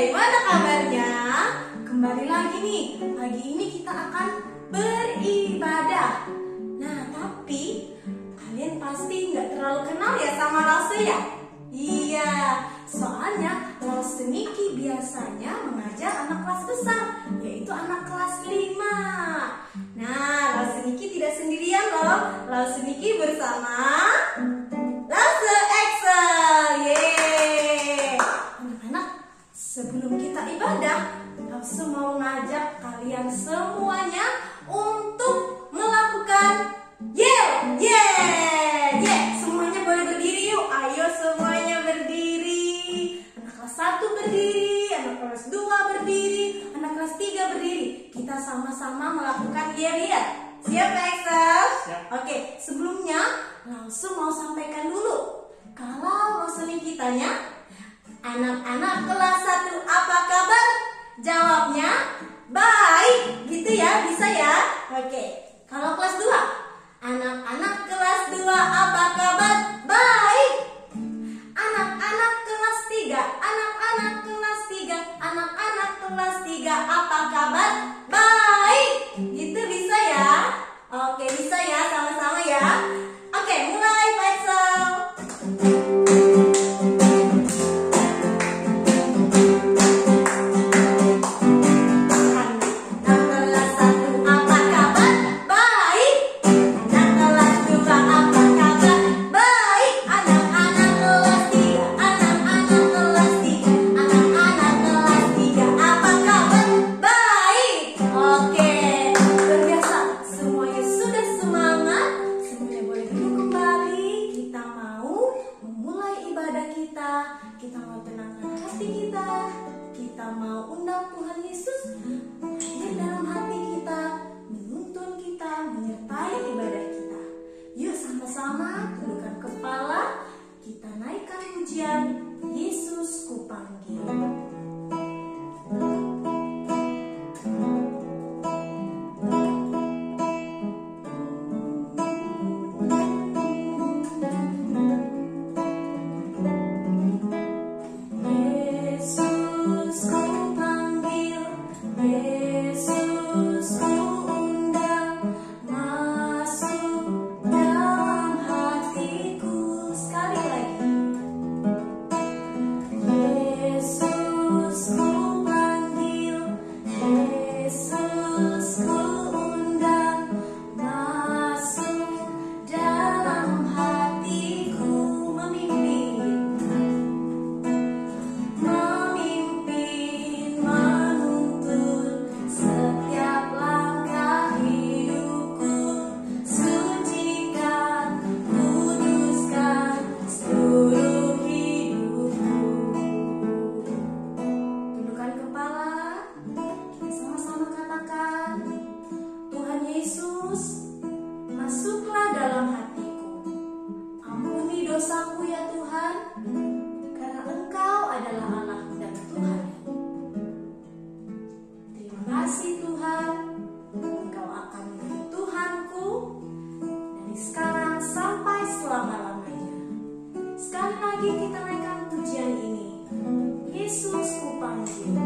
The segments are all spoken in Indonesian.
bagaimana kabarnya? Kembali lagi nih, pagi ini kita akan beribadah. Nah, tapi kalian pasti nggak terlalu kenal ya sama Lause ya? Iya, soalnya Lause Niki biasanya mengajar anak kelas besar, yaitu anak kelas 5. Nah, Lause Niki tidak sendirian loh. Lause Niki bersama Lause Excel. Yeay! Anak-anak, sebelum kita ibadah, Lause mau ngajak kalian semuanya untuk melakukan yel, yeah, yeah. Semuanya boleh berdiri yuk. Ayo semuanya berdiri. Anak kelas 1 berdiri, anak kelas 2 berdiri, anak kelas 3 berdiri. Kita sama-sama melakukan yel ya. Siap Excel? Siap. Oke, sebelumnya Lause mau sampaikan dulu. Kalau Lause Niki tanya, anak-anak kelas 1 apa kabar? Jawabnya baik, gitu ya, bisa ya? Oke, kalau kelas 2, anak-anak kelas 2 apa kabar? Baik. Anak-anak kelas 3, anak-anak kelas 3, anak-anak kelas 3 apa kabar? Baik. Gitu bisa ya? Oke, bisa ya, sama-sama ya. Oke, mulai Pak Excel. Kita mau tenangkan hati kita mau undang Tuhan Yesus hadir dalam hati kita, menuntun kita, menyertai ibadah kita. Yuk sama-sama tundukkan kepala, kita naikkan pujian Yesus Kupanggil. Dosaku ya Tuhan, karena Engkau adalah Allahku dan Tuhan. Terima kasih Tuhan, Engkau akan menjadi Tuhanku dari sekarang sampai selama-lamanya. Sekali lagi kita naikkan pujian ini, Yesus Kupanggil.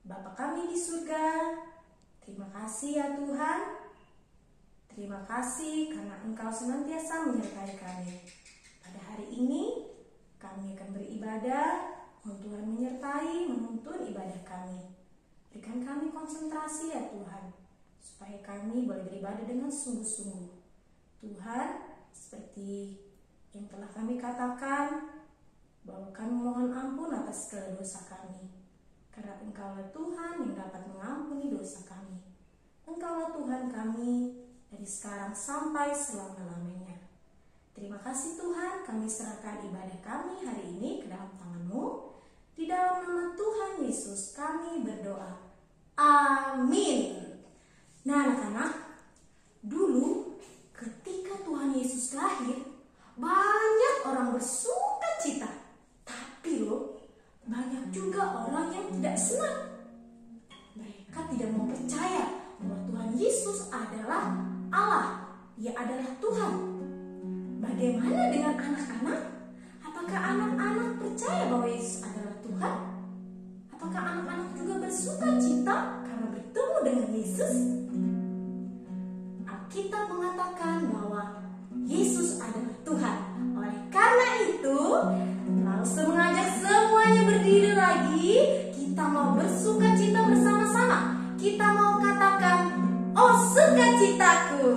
Bapa kami di surga, terima kasih ya Tuhan. Terima kasih karena Engkau senantiasa menyertai kami. Pada hari ini kami akan beribadah Mohon Tuhan menyertai menuntun ibadah kami. Berikan kami konsentrasi ya Tuhan, supaya kami boleh beribadah dengan sungguh-sungguh. Tuhan, seperti yang telah kami katakan, bahwa kami mohon ampun atas segala dosa kami. Karena Engkaulah Tuhan yang dapat mengampuni dosa kami. Engkaulah Tuhan kami dari sekarang sampai selama-lamanya. Terima kasih Tuhan, kami serahkan ibadah kami hari ini ke dalam tangan-Mu. Di dalam nama Tuhan Yesus kami berdoa. Amin. Nah anak-anak, dulu ketika Tuhan Yesus lahir, banyak orang bersuka cita. Tapi loh, banyak juga orang yang tidak senang. Mereka tidak mau percaya bahwa Tuhan Yesus adalah Allah. Dia adalah Tuhan. Bagaimana dengan anak-anak? Apakah anak-anak percaya bahwa Yesus adalah Tuhan? Apakah anak-anak juga bersuka cita karena bertemu dengan Yesus? Alkitab mengatakan bahwa Yesus adalah Tuhan. Oleh karena itu, langsung mengajak semuanya berdiri lagi. Kita mau bersuka cita bersama-sama. Kita mau katakan, oh sukacitaku.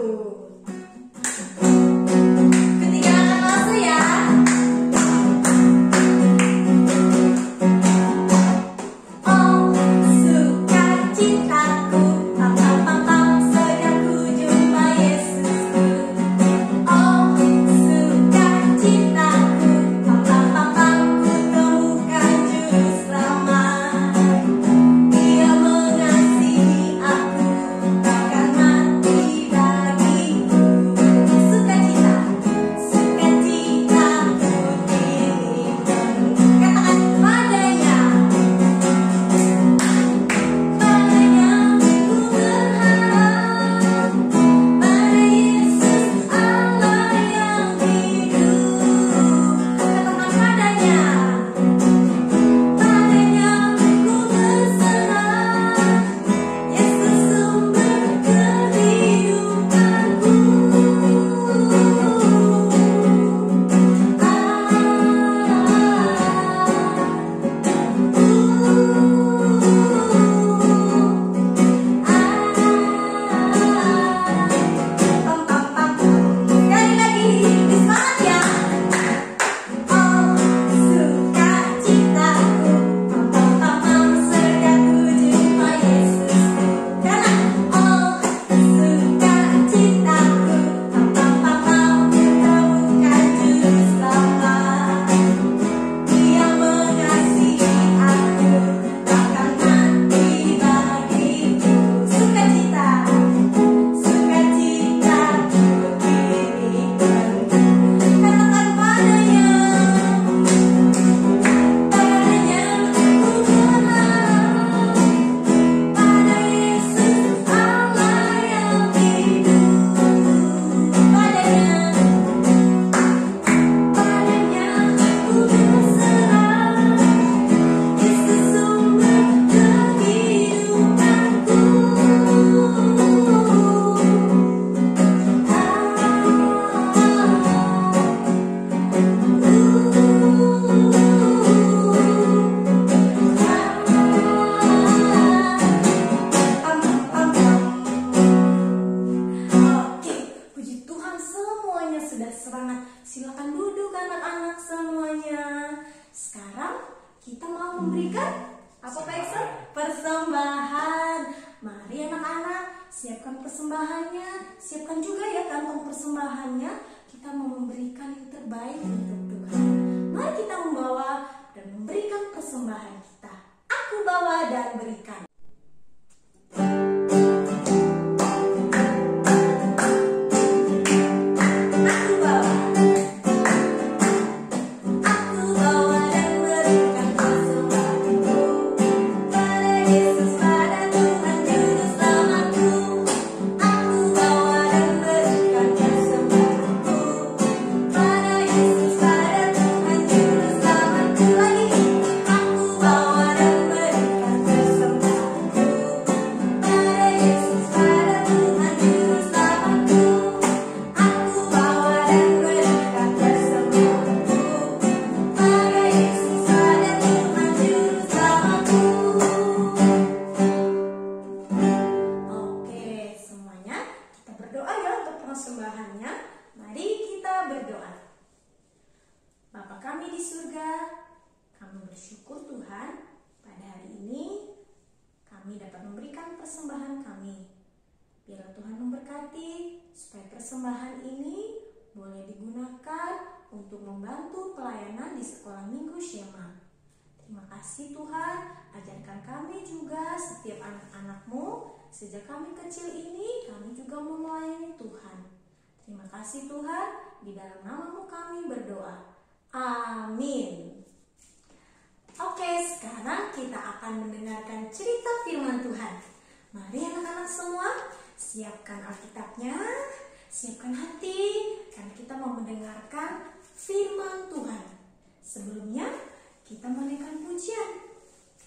Siapkan persembahannya, siapkan juga ya kantong persembahannya. Kita mau memberikan yang terbaik untuk Tuhan. Mari kita membawa dan memberikan persembahan kita. Aku bawa dan berikan. Kami bersyukur Tuhan, pada hari ini kami dapat memberikan persembahan kami. Biarlah Tuhan memberkati supaya persembahan ini boleh digunakan untuk membantu pelayanan di sekolah minggu Shema. Terima kasih Tuhan, ajarkan kami juga setiap anak-anak-Mu. Sejak kami kecil ini, kami juga mau melayani Tuhan. Terima kasih Tuhan, di dalam nama-Mu kami berdoa. Amin. Oke, sekarang kita akan mendengarkan cerita firman Tuhan. Mari anak-anak semua, siapkan Alkitabnya, siapkan hati, karena kita mau mendengarkan firman Tuhan. Sebelumnya, kita menaikkan pujian.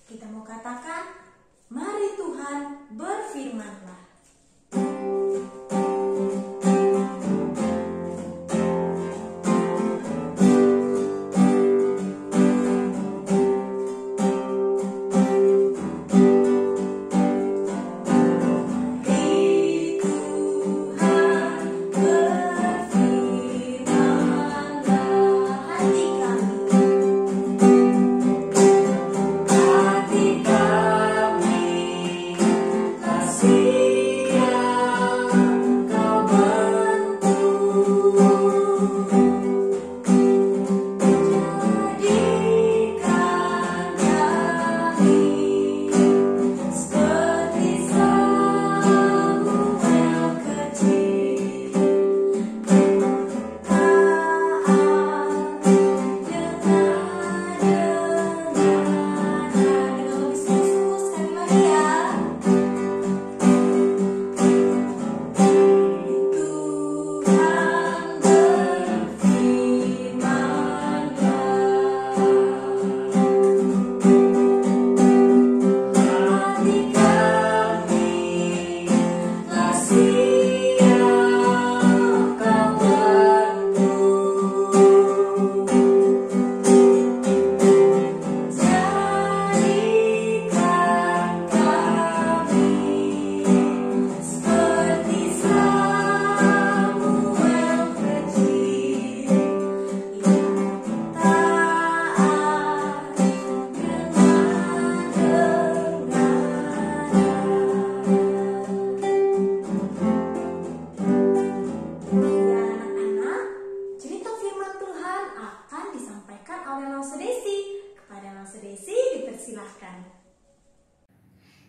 Kita mau katakan, mari Tuhan berfirman-Lah.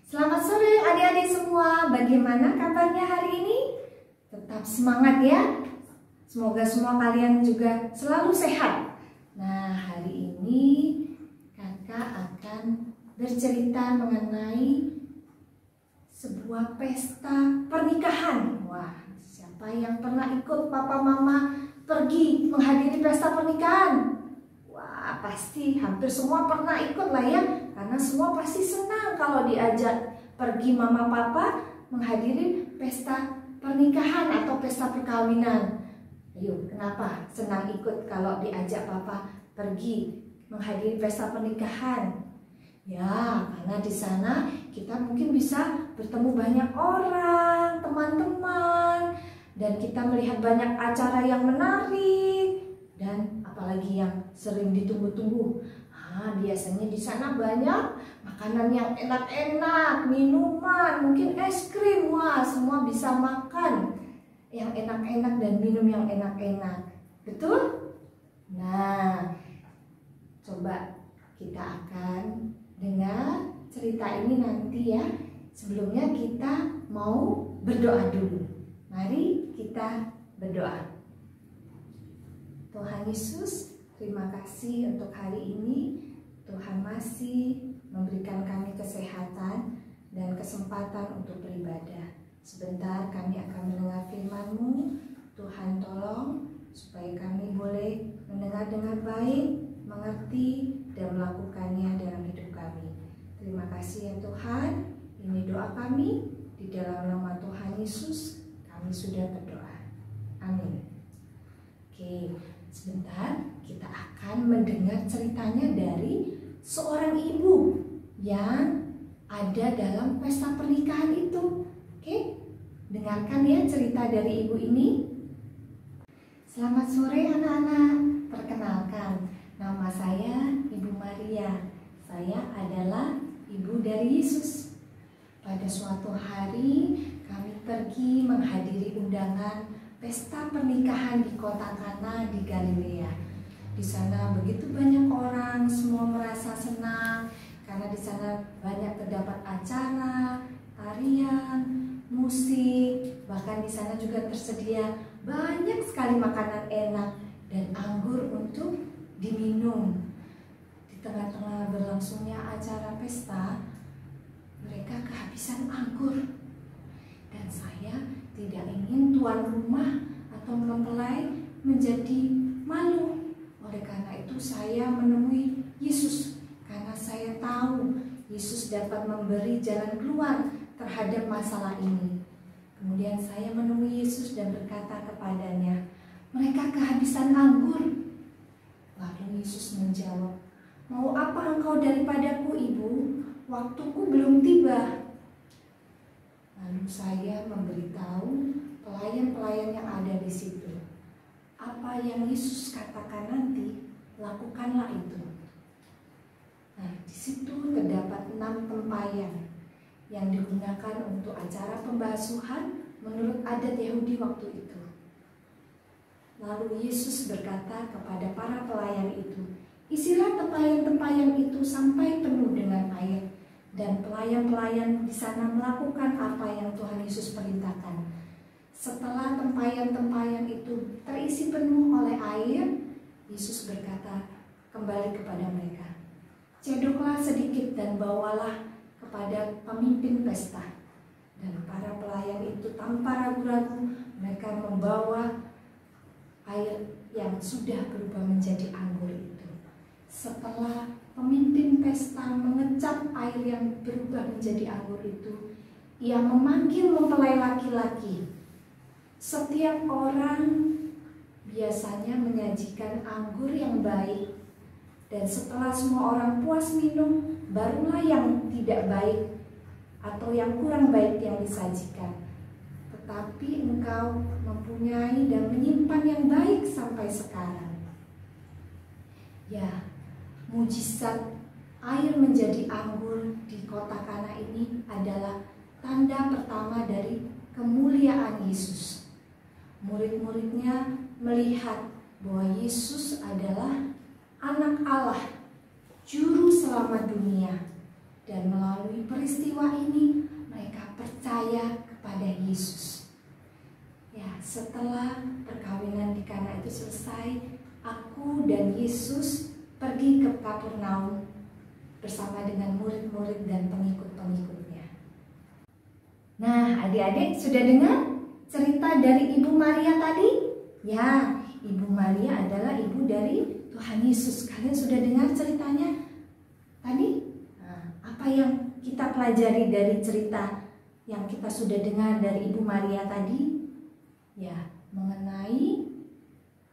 Selamat sore adik-adik semua, bagaimana kabarnya hari ini? Tetap semangat ya, semoga semua kalian juga selalu sehat. Nah, hari ini kakak akan bercerita mengenai sebuah pesta pernikahan. Wah, siapa yang pernah ikut papa mama pergi menghadiri pesta pernikahan? Wah, pasti hampir semua pernah ikut lah ya, karena semua pasti senang kalau diajak pergi mama papa menghadiri pesta pernikahan atau pesta perkawinan. Ayo, kenapa senang ikut kalau diajak papa pergi menghadiri pesta pernikahan? Ya, karena di sana kita mungkin bisa bertemu banyak orang, teman-teman, dan kita melihat banyak acara yang menarik dan apalagi yang sering ditunggu-tunggu. Biasanya di sana banyak makanan yang enak-enak, minuman, mungkin es krim. Wah, semua bisa makan yang enak-enak dan minum yang enak-enak. Betul? Nah, coba kita akan dengar cerita ini nanti ya. Sebelumnya kita mau berdoa dulu. Mari kita berdoa. Tuhan Yesus, terima kasih untuk hari ini. Tuhan masih memberikan kami kesehatan dan kesempatan untuk beribadah. Sebentar kami akan mendengar firman-Mu. Tuhan tolong supaya kami boleh mendengar dengan baik, mengerti, dan melakukannya dalam hidup kami. Terima kasih ya Tuhan. Ini doa kami, di dalam nama Tuhan Yesus kami sudah berdoa. Amin. Oke, sebentar kita akan mendengar ceritanya dari seorang ibu yang ada dalam pesta pernikahan itu. Oke, dengarkan ya cerita dari ibu ini. Selamat sore anak-anak. Perkenalkan, Nama saya Ibu Maria. Saya adalah ibu dari Yesus. Pada suatu hari kami pergi menghadiri undangan pesta pernikahan di kota Kana di Galilea. Di sana begitu banyak orang, semua merasa senang karena di sana banyak terdapat acara, tarian, musik, bahkan di sana juga tersedia banyak sekali makanan enak dan anggur untuk diminum. Di tengah-tengah berlangsungnya acara pesta, mereka kehabisan anggur. Dan saya tidak ingin tuan rumah atau mempelai menjadi malu. Oleh karena itu saya menemui Yesus, karena saya tahu Yesus dapat memberi jalan keluar terhadap masalah ini. Kemudian saya menemui Yesus dan berkata kepadanya, "Mereka kehabisan anggur." Lalu Yesus menjawab, "Mau apa engkau daripadaku, Ibu? Waktuku belum tiba." Lalu saya memberitahu pelayan-pelayan yang ada di situ, apa yang Yesus katakan nanti, lakukanlah itu. Nah, di situ terdapat 6 tempayan yang digunakan untuk acara pembasuhan menurut adat Yahudi waktu itu. Lalu Yesus berkata kepada para pelayan itu, "Isilah tempayan-tempayan itu sampai penuh dengan air." Dan pelayan-pelayan di sana melakukan apa yang Tuhan Yesus perintahkan. Setelah tempayan-tempayan itu terisi penuh oleh air, Yesus berkata kembali kepada mereka, "Cedoklah sedikit dan bawalah kepada pemimpin pesta." Dan para pelayan itu tanpa ragu-ragu mereka membawa air yang sudah berubah menjadi anggur itu. Setelah pemimpin pesta mengecap air yang berubah menjadi anggur itu, ia memanggil mempelai laki-laki. Setiap orang biasanya menyajikan anggur yang baik, dan setelah semua orang puas minum, barulah yang tidak baik atau yang kurang baik yang disajikan. Tetapi engkau mempunyai dan menyimpan yang baik sampai sekarang. Ya, mujizat air menjadi anggur di kota Kana ini adalah tanda pertama dari kemuliaan Yesus. Murid-muridnya melihat bahwa Yesus adalah Anak Allah, Juru Selamat dunia. Dan melalui peristiwa ini mereka percaya kepada Yesus. Ya, setelah perkawinan di Kana itu selesai, aku dan Yesus pergi ke Kapernaum bersama dengan murid-murid dan pengikut-pengikutnya. Nah, adik-adik sudah dengar cerita dari Ibu Maria tadi? Ya, Ibu Maria adalah ibu dari Tuhan Yesus. Kalian sudah dengar ceritanya tadi? Nah, apa yang kita pelajari dari cerita yang kita sudah dengar dari Ibu Maria tadi? Ya, mengenai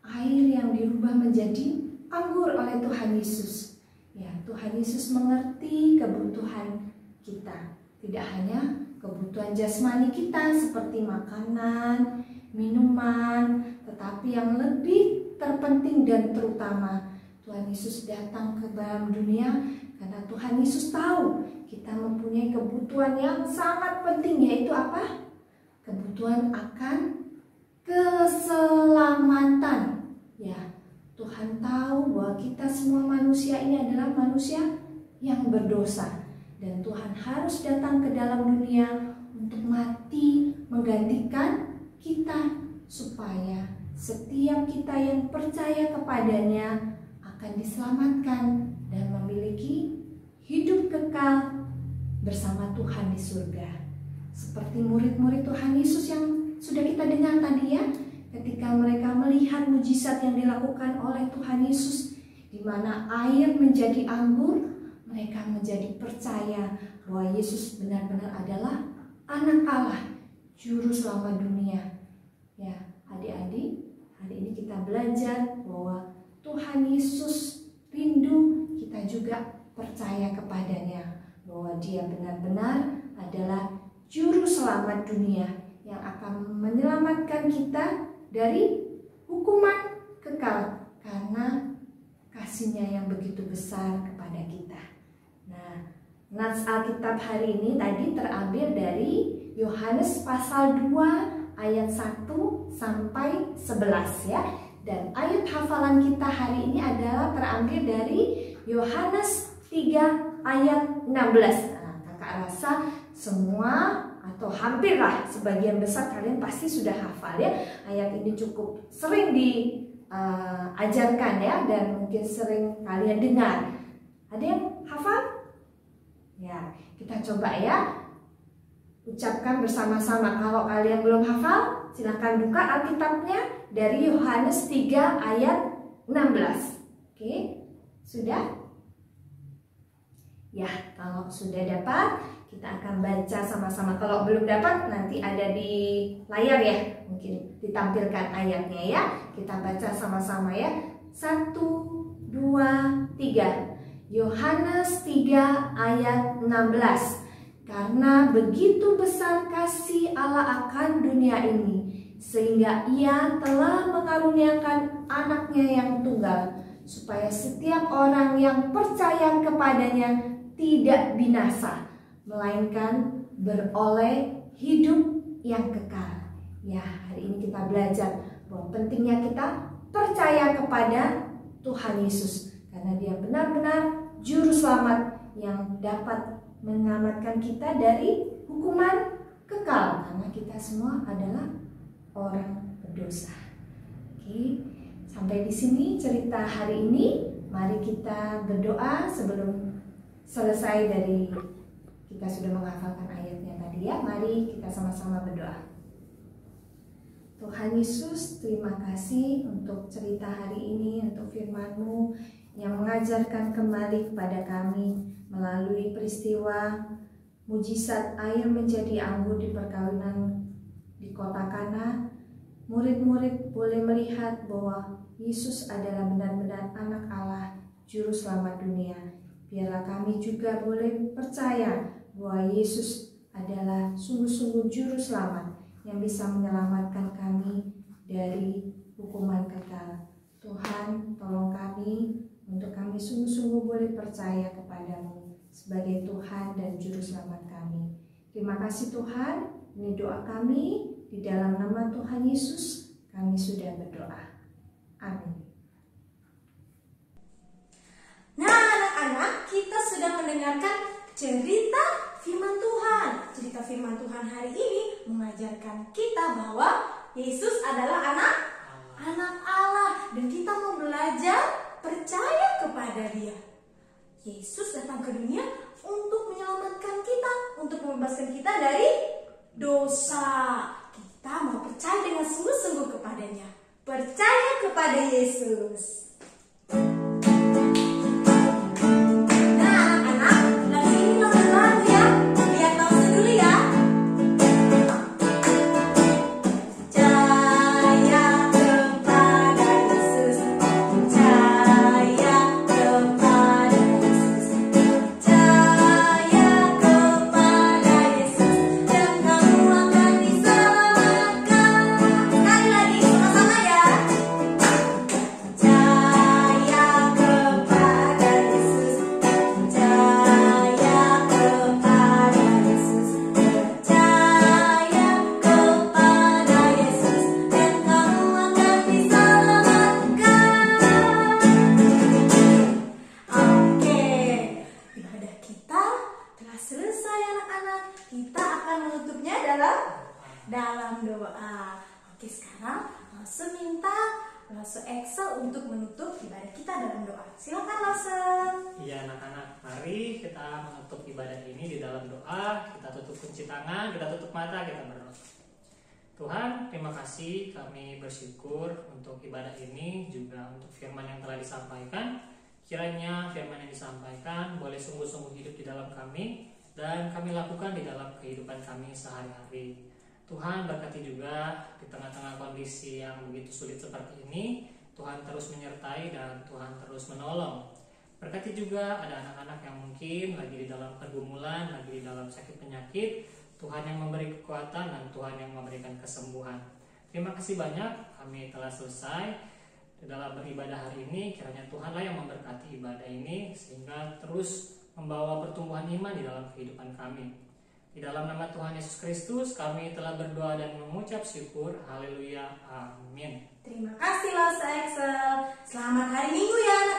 air yang dirubah menjadi anggur oleh Tuhan Yesus. Ya, Tuhan Yesus mengerti kebutuhan kita. Tidak hanya kebutuhan jasmani kita seperti makanan, minuman, tetapi yang lebih terpenting dan terutama, Tuhan Yesus datang ke dalam dunia karena Tuhan Yesus tahu kita mempunyai kebutuhan yang sangat penting, yaitu apa? Kebutuhan akan keselamatan. Ya, Tuhan tahu bahwa kita semua manusia ini adalah manusia yang berdosa, dan Tuhan harus datang ke dalam dunia untuk mati menggantikan kita, supaya setiap kita yang percaya kepadanya akan diselamatkan dan memiliki hidup kekal bersama Tuhan di surga. Seperti murid-murid Tuhan Yesus yang sudah kita dengar tadi ya, ketika mereka melihat mujizat yang dilakukan oleh Tuhan Yesus, di mana air menjadi anggur, mereka menjadi percaya bahwa Yesus benar-benar adalah Anak Allah, Juru Selamat dunia. Ya, adik-adik, hari ini kita belajar bahwa Tuhan Yesus rindu kita juga percaya kepadanya, bahwa Dia benar-benar adalah Juru Selamat dunia yang akan menyelamatkan kita dari hukuman kekal karena kasih-Nya yang begitu besar kepada kita. Nah, nats Alkitab hari ini tadi terambil dari Yohanes pasal 2 ayat 1 sampai 11 ya. Dan ayat hafalan kita hari ini adalah terambil dari Yohanes 3 ayat 16. Nah, kakak rasa semua atau hampirlah sebagian besar kalian pasti sudah hafal ya. Ayat ini cukup sering diajarkan ya, dan mungkin sering kalian dengar. Ada yang hafal? Ya, kita coba ya. Ucapkan bersama-sama. Kalau kalian belum hafal, silakan buka Alkitabnya dari Yohanes 3 ayat 16. Oke, sudah? Ya, kalau sudah dapat, kita akan baca sama-sama. Kalau belum dapat, nanti ada di layar ya, mungkin ditampilkan ayatnya ya. Kita baca sama-sama ya. 1, 2, 3. Yohanes 3 ayat 16. Karena begitu besar kasih Allah akan dunia ini, sehingga Ia telah mengaruniakan anaknya yang tunggal, supaya setiap orang yang percaya kepadanya tidak binasa, melainkan beroleh hidup yang kekal. Ya, hari ini kita belajar bahwa pentingnya kita percaya kepada Tuhan Yesus, karena Dia benar-benar juru selamat yang dapat menyelamatkan kita dari hukuman kekal, karena kita semua adalah orang berdosa. Oke, sampai di sini cerita hari ini. Mari kita berdoa sebelum selesai dari kita sudah menghafalkan ayatnya tadi ya. Mari kita sama-sama berdoa. Tuhan Yesus, terima kasih untuk cerita hari ini, untuk firman-Mu yang mengajarkan kembali kepada kami melalui peristiwa mujizat air menjadi anggur di perkawinan di kota Kana. Murid-murid boleh melihat bahwa Yesus adalah benar-benar anak Allah, juru selamat dunia. Biarlah kami juga boleh percaya bahwa Yesus adalah sungguh-sungguh juru selamat yang bisa menyelamatkan kami dari hukuman kekal. Tuhan, tolong kami untuk kami sungguh-sungguh boleh percaya kepadamu sebagai Tuhan dan juru selamat kami. Terima kasih Tuhan, ini doa kami, di dalam nama Tuhan Yesus kami sudah berdoa. Amin. Nah, anak-anak, kita sudah mendengarkan cerita firman Tuhan. Cerita firman Tuhan hari ini mengajarkan kita bahwa Yesus adalah anak Allah, dan kita mau belajar percaya kepada Dia. Yesus datang ke dunia untuk menyelamatkan kita, untuk membebaskan kita dari dosa. Kita mau percaya dengan sungguh-sungguh kepadanya. Percaya kepada Yesus. Dalam doa. Oke, sekarang Lase minta Lase Excel untuk menutup ibadah kita dalam doa. Silakan Lase. Iya anak-anak, mari kita menutup ibadah ini di dalam doa. Kita tutup kunci tangan, kita tutup mata, kita berdoa. Tuhan, terima kasih, kami bersyukur untuk ibadah ini, juga untuk firman yang telah disampaikan. Kiranya firman yang disampaikan boleh sungguh-sungguh hidup di dalam kami, dan kami lakukan di dalam kehidupan kami sehari-hari. Tuhan, berkati juga di tengah-tengah kondisi yang begitu sulit seperti ini. Tuhan terus menyertai dan Tuhan terus menolong. Berkati juga ada anak-anak yang mungkin lagi di dalam pergumulan, lagi di dalam sakit penyakit. Tuhan yang memberi kekuatan dan Tuhan yang memberikan kesembuhan. Terima kasih banyak, kami telah selesai. di dalam beribadah hari ini. Kiranya Tuhanlah yang memberkati ibadah ini sehingga terus membawa pertumbuhan iman di dalam kehidupan kami. Di dalam nama Tuhan Yesus Kristus kami telah berdoa dan mengucap syukur. Haleluya. Amin. Terima kasih Lose Excel. Selamat hari Minggu ya